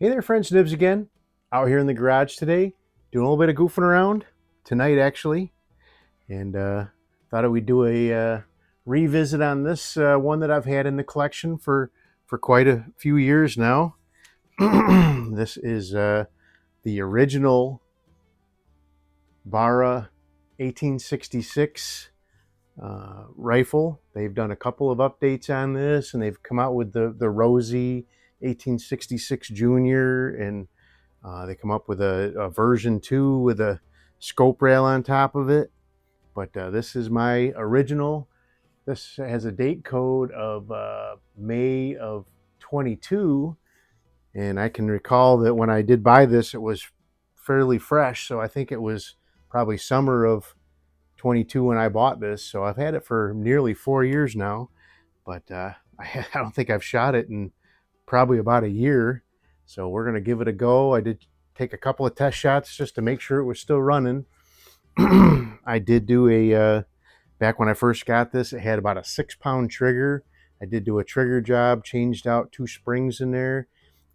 Hey there, friends, Nibs again. Out here in the garage today, doing a little bit of goofing around tonight, actually, and thought I would do a revisit on this one that I've had in the collection for quite a few years now. This is the original Barra 1866 rifle. They've done a couple of updates on this, and they've come out with the Rosie 1866 Junior, and they come up with a version 2 with a scope rail on top of it. But this is my original. This has a date code of May of 22. And I can recall that when I did buy this, it was fairly fresh. So I think it was probably summer of 22 when I bought this. So I've had it for nearly 4 years now. But I don't think I've shot it in probably about a year. So we're going to give it a go. I did take a couple of test shots just to make sure it was still running. I did do back when I first got this, it had about a 6-pound trigger. I did do a trigger job, changed out 2 springs in there,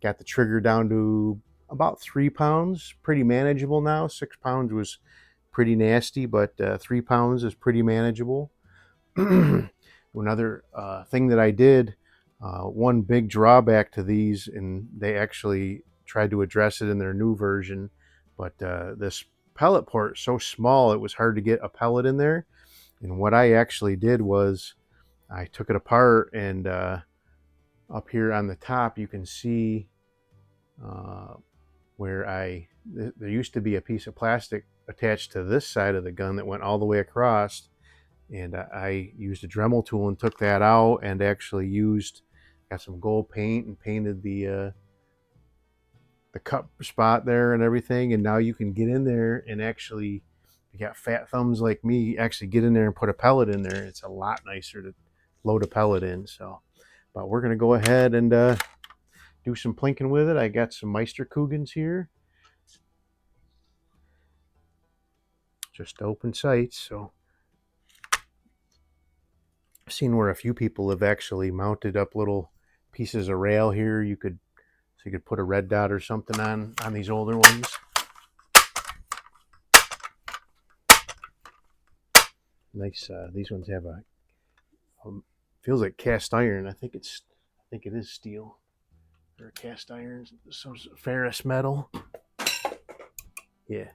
got the trigger down to about 3 pounds, pretty manageable now. 6 pounds was pretty nasty, but 3 pounds is pretty manageable. Another thing that I did, one big drawback to these, and they actually tried to address it in their new version, but this pellet port is so small it was hard to get a pellet in there. And what I actually did was I took it apart, and up here on the top you can see where there used to be a piece of plastic attached to this side of the gun that went all the way across, and I used a Dremel tool and took that out, and actually got some gold paint and painted the cup spot there and everything. And now you can get in there and actually, if you got fat thumbs like me, actually get in there and put a pellet in there. It's a lot nicer to load a pellet in. So, but we're gonna go ahead and do some plinking with it. I got some Meisterkugels here, just open sights. So I've seen where a few people have actually mounted up little pieces of rail here. You could put a red dot or something on these older ones. Nice. These ones have a feels like cast iron. I think it is steel or cast iron, some ferrous metal. Yeah,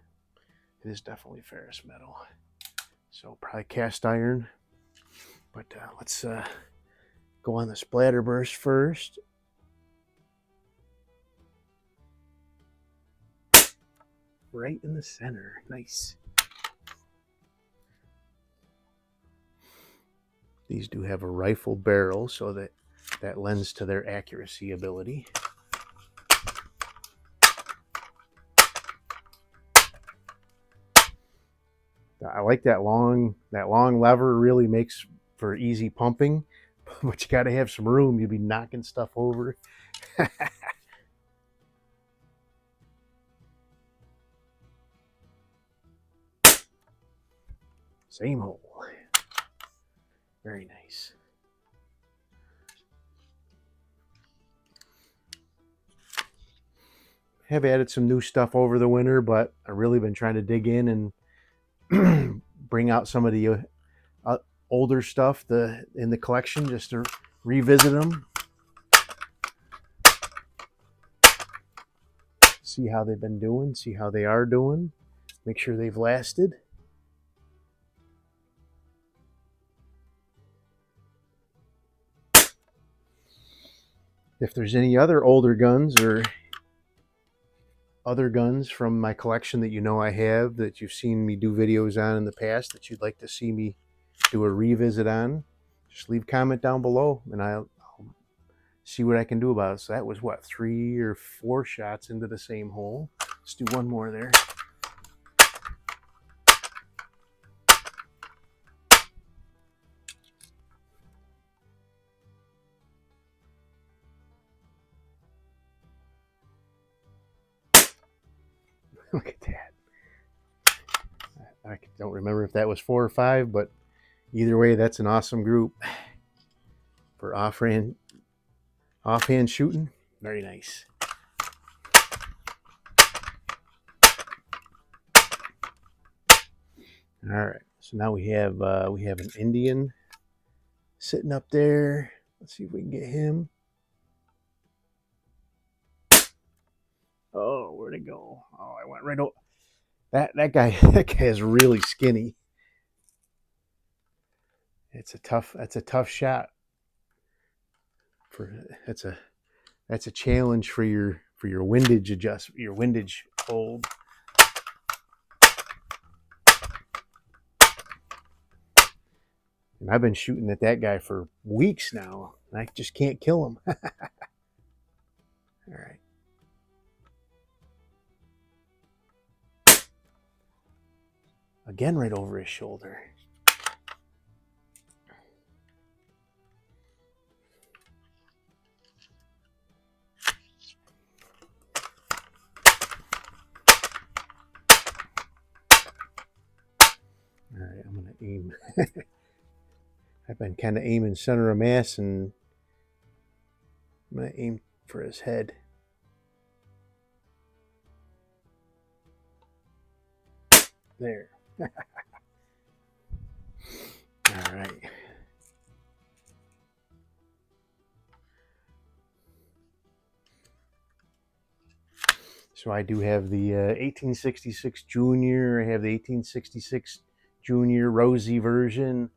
it is definitely ferrous metal. So probably cast iron. But let's go on the splatter burst first. Right in the center. Nice. These do have a rifle barrel, so that lends to their accuracy ability. I like that long lever. Really makes for easy pumping, but you got to have some room. You'll be knocking stuff over. Same hole. Very nice. Have added some new stuff over the winter, but I've really been trying to dig in and bring out some of the older stuff in the collection just to revisit them, see how they've been doing, see how they are doing, make sure they've lasted. If there's any other older guns or other guns from my collection that you know I have, that you've seen me do videos on in the past, that you'd like to see me do a revisit on, just leave a comment down below and I'll see what I can do about it. So that was what, 3 or 4 shots into the same hole. Let's do one more there. Look at that. I don't remember if that was 4 or 5, but either way, that's an awesome group for offhand shooting. Very nice. All right, so now we have an Indian sitting up there. Let's see if we can get him. Oh, where'd it go? Oh, I went right over. That guy that guy is really skinny. That's a tough shot. That's a challenge for your windage your windage hold. And I've been shooting at that guy for weeks now, and I just can't kill him. All right. Again, right over his shoulder. All right, I'm going to aim. I've been kind of aiming center of mass, and I'm going to aim for his head. There. All right. So I do have the 1866 Junior. I have the 1866 Junior Rosy version.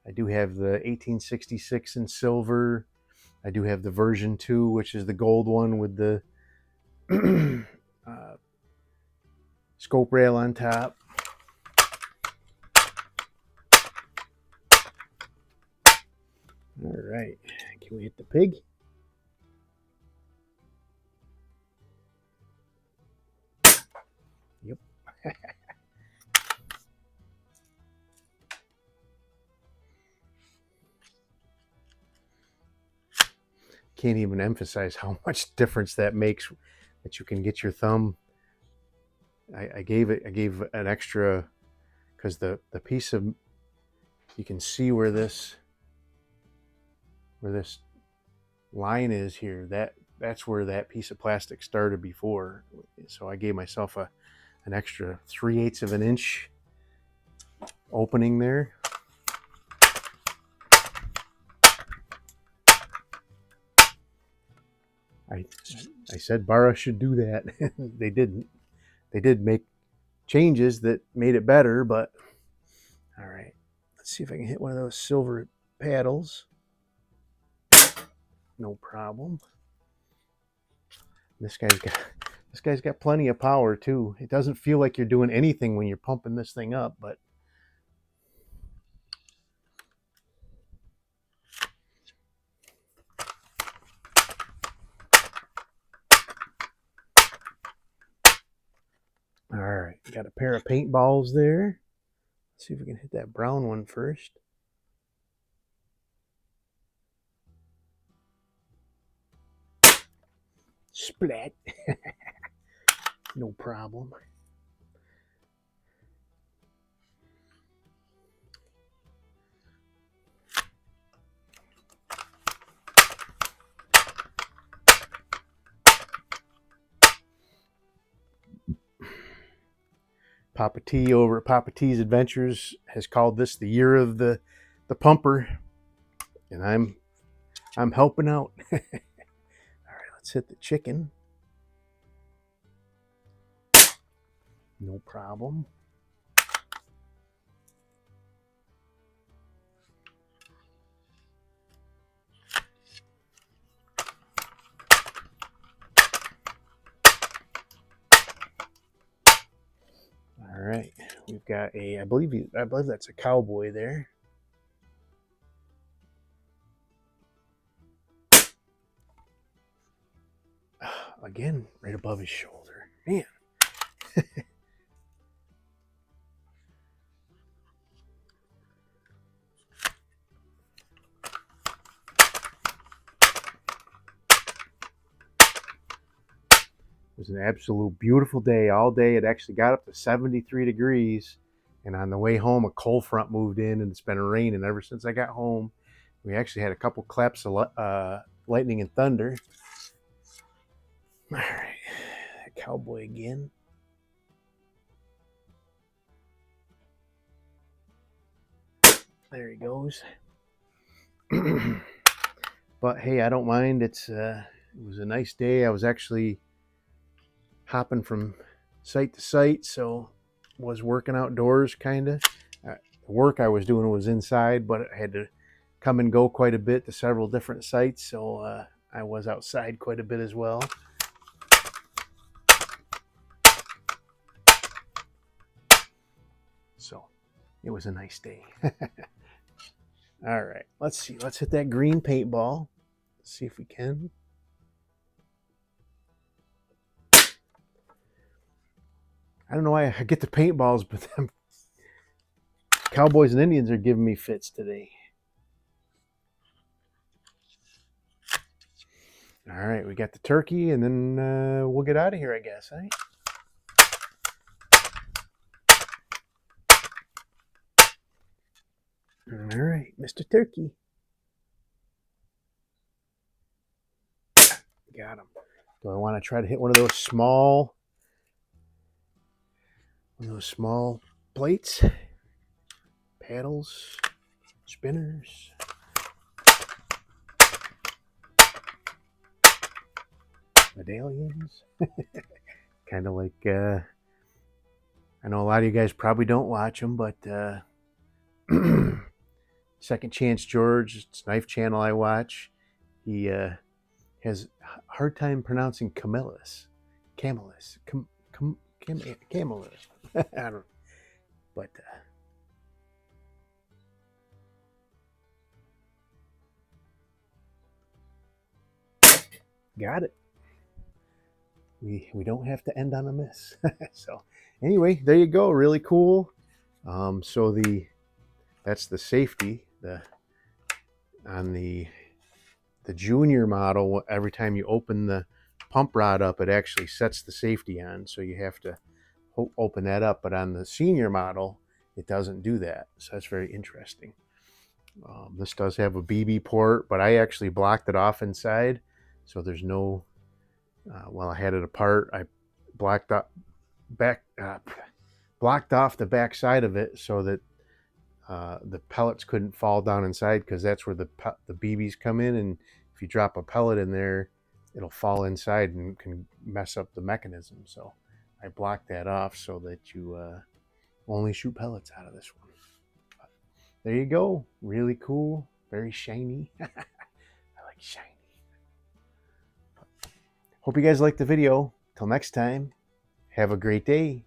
I do have the 1866 in silver. I do have the version 2, which is the gold one with the scope rail on top. All right. Can we hit the pig? Yep. Can't even emphasize how much difference that makes, that you can get your thumb. I gave an extra, because the piece of, you can see where this line is here. That's where that piece of plastic started before. So I gave myself an extra 3/8 of an inch opening there. I said Barra should do that. They didn't. They did make changes that made it better, but all right. Let's see if I can hit one of those silver paddles. No problem. This guy's got plenty of power too. It doesn't feel like you're doing anything when you're pumping this thing up, but all right. Got a pair of paintballs there. Let's see if we can hit that brown one first. Splat. No problem. Papa T over at Papa T's Adventures has called this the year of the pumper, and I'm helping out. All right, let's hit the chicken. No problem. All right, we've got I believe that's a cowboy there. Again, right above his shoulder. Man. It was an absolute beautiful day all day. It actually got up to 73 degrees. And on the way home, a cold front moved in, and it's been raining ever since I got home. We actually had a couple claps of lightning and thunder. All right, cowboy again. There he goes. But hey, I don't mind. It was a nice day. I was actually hopping from site to site, so was working outdoors kind of. The work I was doing was inside, but I had to come and go quite a bit to several different sites, so I was outside quite a bit as well. So it was a nice day. All right, let's see. Let's hit that green paintball. Let's see if we can. I don't know why I get the paintballs, but them Cowboys and Indians are giving me fits today. All right, we got the turkey, and then we'll get out of here, I guess, eh? All right, Mr. Turkey. Got him. Do I want to try to hit one of those small plates? Paddles, spinners. Medallions. Kind of like, I know a lot of you guys probably don't watch them, but Second Chance George, it's Knife Channel I watch. He has a hard time pronouncing Camelus. Camelus. Camelus. I don't know. But got it. We don't have to end on a miss. So anyway, there you go. Really cool. So that's the safety. On the junior model, every time you open the pump rod up, it actually sets the safety on. So you have to open that up. But on the senior model, it doesn't do that. So that's very interesting. This does have a BB port, but I actually blocked it off inside. So there's no, while I had it apart, I blocked off the back side of it so that the pellets couldn't fall down inside, because that's where the BBs come in, and if you drop a pellet in there, it'll fall inside and can mess up the mechanism. So I blocked that off so that you only shoot pellets out of this one. But there you go. Really cool. Very shiny. I like shiny. Hope you guys liked the video. Till next time, have a great day.